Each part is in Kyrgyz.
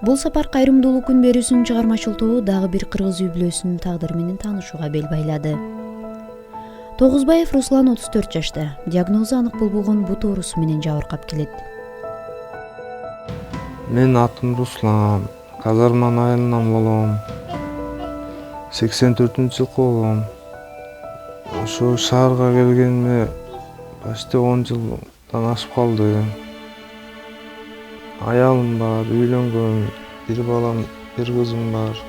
Бул сапар Кайрымдуулук күн берүүсүнүн чыгармачыл тобу дагы бир кыргыз үй бүлөсүнүн тагдыры менен таанышууга бел байлады. Тогузбаев Руслан 34 жашта. Диагнозу анык болбогон бут оорусу менен жабыркап келет. Мен атым Руслан, Казарман айылынан болом. 84-жылкы болом. Ошо шаарга келгениме почти 10 жылдан ашып калды. Аялым бар, үйлөнгөн, бир балам, бир кызым бар.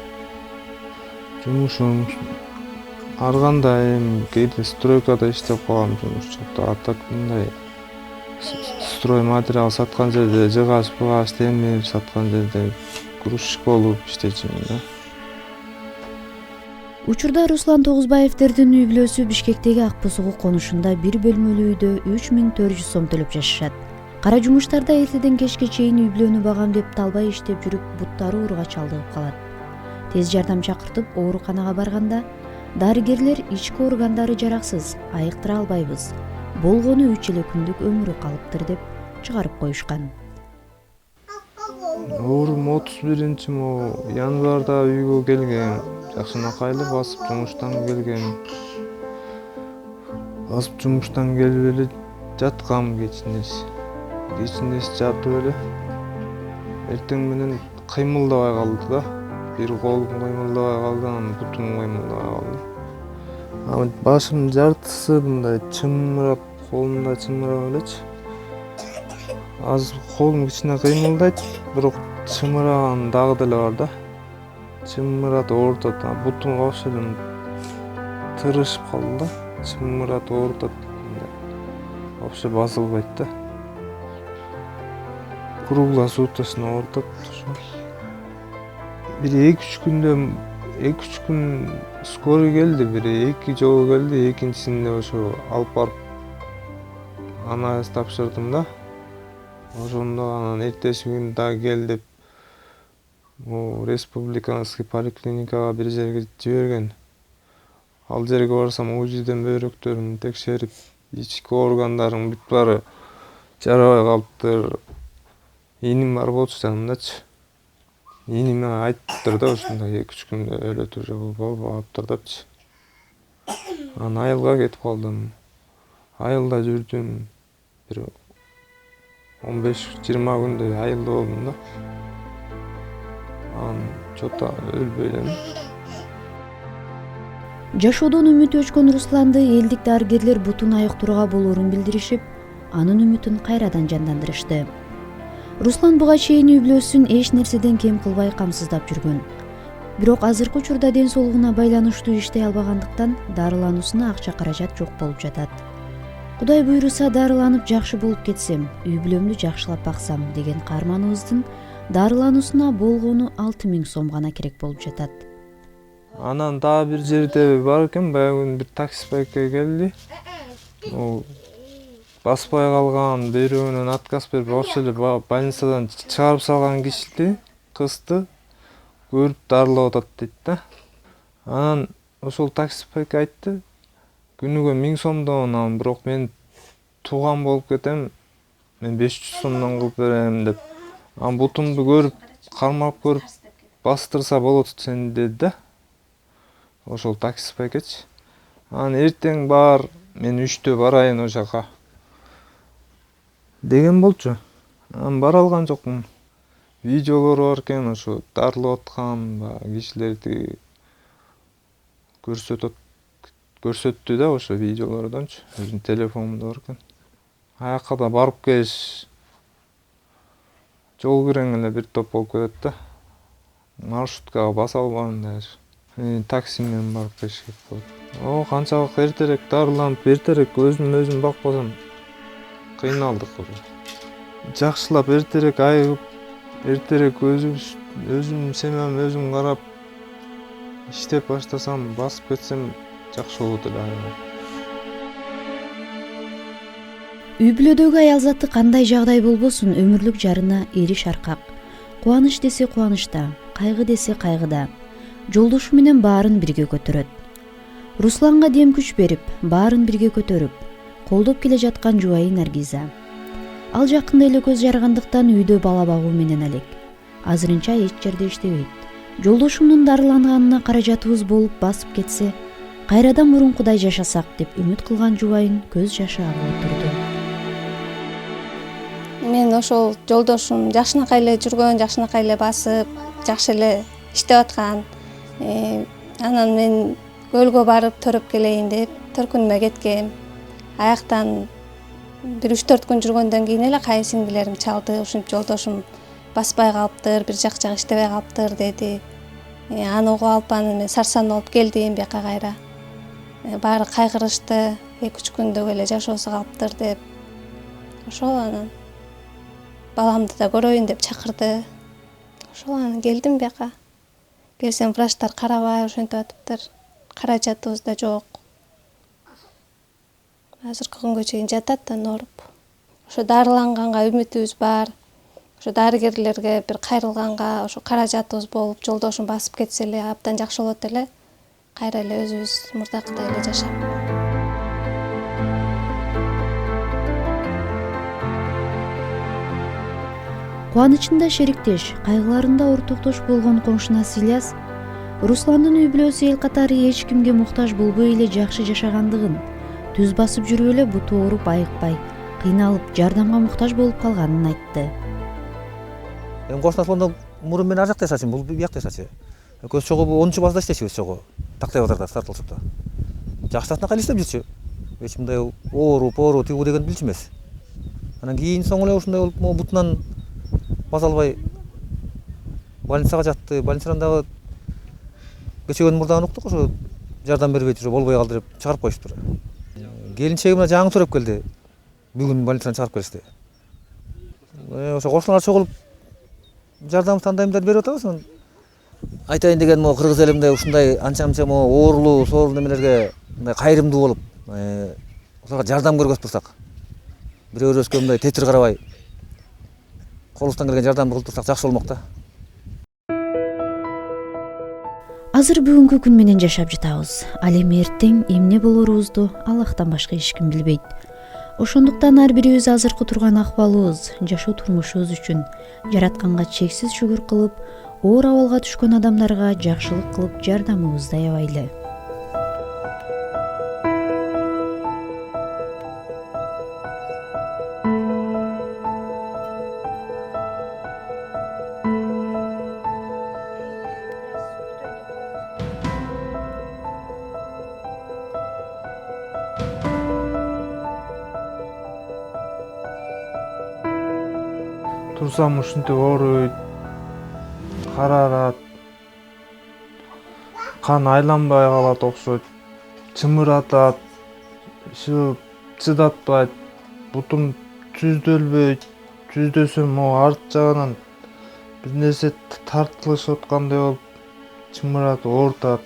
Жумушум ар кандай эми кээде стройкада иштеп калам, жумуш жокто. А так мындай строй материал саткан жерде, жыгач, бугач, темир саткан жерде грузчик болуп иштечүмүн да. Учурда Руслан Тогузбаевтердин үй бүлөсү Бишкектеги Акбу Сугу конушунда бир бөлмөлүү үйдө 3400 сом төлөп жашашат. Кара жумуштарда эртеден кечке чейин үй бүлөнү багам деп талбай иштеп жүрүп, буттары ооруга чалдыгып калат. Тез жардам чакыртып ооруканага барганда дарыгерлер ички органдары жараксыз, айыктыра албайбыз. Болгону 3 эле күндүк өмүрү калыптыр деп чыгарып коюшкан. Оорум 31 январда үйгө келген. Жакшынакайлы басып жумуштан келген. Басып жумуштан келип эле жаткам кечинес жатып эле. Эртең менен кыймылдабай калды да. Бир колум кыймылдабай калды, анан бутум кыймылдабай калды. Башымдын жартысы мындай чымырап, колумда чымырап элечи. Азыр колум кичине кыймылдайт, бирок чымыраган дагы деле бар да. Чымырат, оорутат, бутум вообще тырышып калды да. Чымырат, оорутат, вообще басылбайт да. Круглосуточно оорутат. Бир 2-3 күн скорый келди, бир 2 жолу келди, экинчисинде ошо алып барып анализ тапшырдым да. Ошондо анан эртеси күнү дагы кел деп республиканский поликлиникага бир жерге жиберген. Ал жерге барсам УЗИден бөйрөктөрүмдү текшерип, ички органдарым бүт баары жарабай калыптыр. Иним бар болчу жанымдачы. Иниме айтыптыр да, ушундай 2-3 күндө өлөтүр болуптур депчи. Анан айылга кетип калдым. Айылда жүрдүм. Бир 15-20 күндөй айылда болдум да. Анан чота өлбөй элем. Жашоодон үмүтү өчкөн Русланды элдик дарыгерлер бутун айыктырууга болоорун билдиришип, анын үмүтүн кайрадан жандандырышты. Руслан буга чейин үй бүлөсүн эч нерседен кем кылбай камсыздап жүргөн. Бирок азыркы учурда ден соолугуна байланыштуу иштей албагандыктан дарылануусуна акча каражат жок болуп жатат. Кудай буйруса дарыланып жакшы болуп кетсем, үй бүлөмдү жакшылап баксам деген каарманыбыздын дарылануусуна болгону 6000 сом гана керек болуп жатат. Анан дагы бир жерде бар экен, баягы күнү бир такси байке келди. Баспай калган, бирөөнөн отказ берип, вообще эле больницадан чыгарып салган кишти, кызды көрүп дарылап атат дейт да. Анан ошол такси байке айтты, күнүгө 1000 сомдон алам, бирок мен тууган болуп кетем, мен 500 сомдон кылып берем деп. Анан бутумду көрүп, кармап көрүп, бастырса болот сени деди да. Ошол такси байкечи. Анан эртең бар, мен 3-тө барайын о жака деген болчу. Анан бара алган жокмун. Видеолор бар экен, ошо дарылап аткан кишилерди көрсөттү да, ошо видеолордончу. Өзүнүн телефонунда бар экен. Аяка да барып келиш жол кирең эле бир топ болуп кетет да. Маршруткага баса албадым даже. Такси менен барып келиш керек болот. Канчалык эртерээк дарыланып, эртерээк өзүм бакпасам кыйналдык уже. Жакшылап эртерээк айыгып, эртерээк өзүм семьямды өзүм карап иштеп баштасам, басып кетсем жакшы болот эле. Үй бүлөдөгү аял заты кандай жагдай болбосун, өмүрлүк жарына эриш аркак. Кубаныч десе кубанычта, кайгы десе кайгыда. Жолдошу менен баарын бирге көтөрөт. Русланга дем күч берип, баарын бирге көтөрүп, колдоп келе жаткан жубайы Наргиза. Ал жакында эле көз жаргандыктан үйдө бала багуу менен алек. азырынча эч жерде иштебейт. Жолдошумдун дарыланганына каражатыбыз болуп басып кетсе, кайрадан мурункудай жашасак деп үмүт кылган жубайын көз жашы агып отурду. Мен ошол жолдошум жакшынакай эле жүргөн, жакшынакай эле басып, жакшы эле иштеп аткан. Анан мен көлгө барып төрөп келейин деп төркүнүмө кеткем. Аяктан бир 3-4 күн жүргөндөн кийин эле кайын сиңдилерим чалды. Ушинтип жолдошум баспай калыптыр, бир жак иштебей калыптыр деди. Аны угуп алып анан мен сарсан болуп келдим бияка кайра. Баары кайгырышты, 2-3 күндүк эле жашоосу калыптыр деп. Ошол анан баламды да көрөйүн деп чакырды. Ошол анан келдим бияка. Келсем врачтар карабай ошентип атыптыр. Каражатыбыз да жок. Азыркы күнгө чейин жатат да ооруп. Ошо дарыланганга үмүтүбүз бар. Ошо дарыгерлерге бир кайрылганга ошо каражатыбыз болуп, жолдошум басып кетсе эле абдан жакшы болот эле. Кайра эле өзүбүз мурдакыдай эле жашап. Кубанычында шериктеш, кайгыларында ортоктош болгон комшунас Ильяс Русландын үй бүлөсү эл катары эч кимге муктаж болбой эле жакшы жашагандыгын, түз басып жүрүп эле буту ооруп айыкпай, кыйналып, жардамга муктаж болуп калганын айтты. Эми кошунас болгондо мурун мен ар жакта жашачумун, бул биякта жашачу. Экөөбүз чогуу 10-чу базада иштечүбүз чогуу. Тактай базарда стартылышыпта. Жакшынакай эле иштеп жүрчү. Эч мындай ооруп тигүү деген билчү эмес. Анан кийин соң эле ушундай болуп, могу бутунан баса албай больницага жатты. Больницадан дагы кече күнү мурдагы уктук, ошо жардам бербей жүрүп болбой калды деп чыгарып коюштур. Келинчегим жаңы төрөп келди. Бүгүн больницадан чыгарып келишти. Ошо кошуналар чогулуп жардам тандайымдар берип атабыз. Айтайын деген могу кыргыз элимде ушундай анча-мынча могу оорулуу, соорулуу немелерге мындай кайрымдуу болуп, ошолорго жардам көргөзүп турсак, бирөө-бирөөбүзгө мындай тетир карабай, колубуздан келген жардамды кылып турсак жакшы болмок да. Азыр бүгүнкү күн менен жашап жатабыз. Ал эми эртең эмне болорубузду Аллахтан башка эч ким билбейт. Ошондуктан ар бирибиз азыркы турган акыбалыбыз, жашоо турмушубуз үчүн жаратканга чексиз шүгүр кылып, оор абалга түшкөн адамдарга жакшылык кылып жардамыбызды аябайлы. Турсам ушинтип ооруйт, карарат, кан айланбай калат окшойт, чымыратат, чыдатпайт, бутум түздөлбөйт, түздөсөм могу арт жагынан бир нерсе тартылышып аткандай болуп чымыратып оорутат.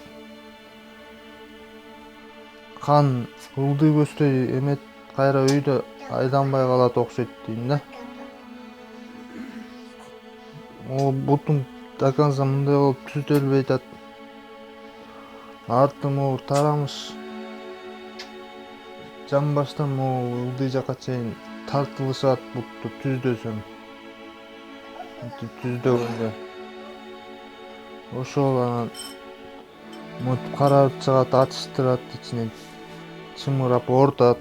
Кан ылдый көздөй эмет, кайра үйдө айланбай калат окшойт дейм да. Бутум даканса мындай болуп түздөлбөй атат. Артым могу тарамыш, жамбаштан могу ылдый жака чейин тартылышат бутту түздөсөм. Түздөгөндө. Ошол анан монтип карарып чыгат, ачыштырат ичинен, чымырап оорутат.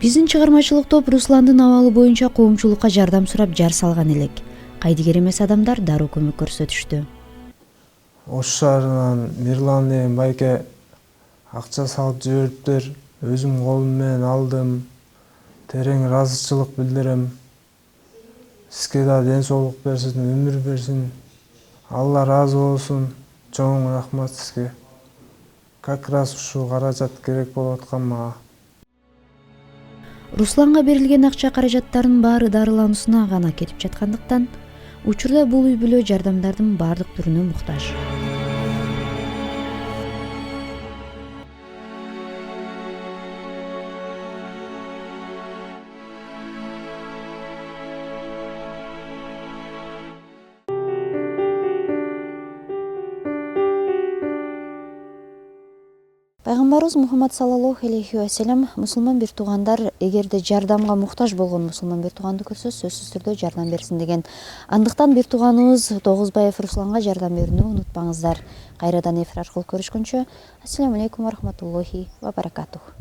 Биздин чыгармачылык топ Русландын абалы боюнча коомчулукка жардам сурап жар салган элек. Кайдыгер эмес адамдар дароо көмөк көрсөтүштү. Ош шаарынан Мирлан деген байке акча салып жибериптир. Өзүм колум менен алдым. Терең ыраазычылык билдирем. Сизге да ден соолук берсин, өмүр берсин. Алла ыраазы болсун. Чоң рахмат сизге. Как раз ушул каражат керек болуп аткан мага. Русланга берилген акча каражаттарынын баары дарылануусуна гана кетип жаткандыктан, учурда бул үй бүлө жардамдардын баардык түрүнө муктаж. Пайгамбарыбыз Мухаммад саллаллаху алейхи вассалам мусулман бир туугандар эгерде жардамга муктаж болгон мусулман бир тууганды көрсө сөзсүз түрдө жардам берсин деген. Андыктан бир тууганыбыз Тогузбаев Русланга жардам берүүнү унутпаңыздар. Кайрадан эфир аркылуу көрүшкөнчө, ассаламу алейкум ва рахматуллахи ва баракатух.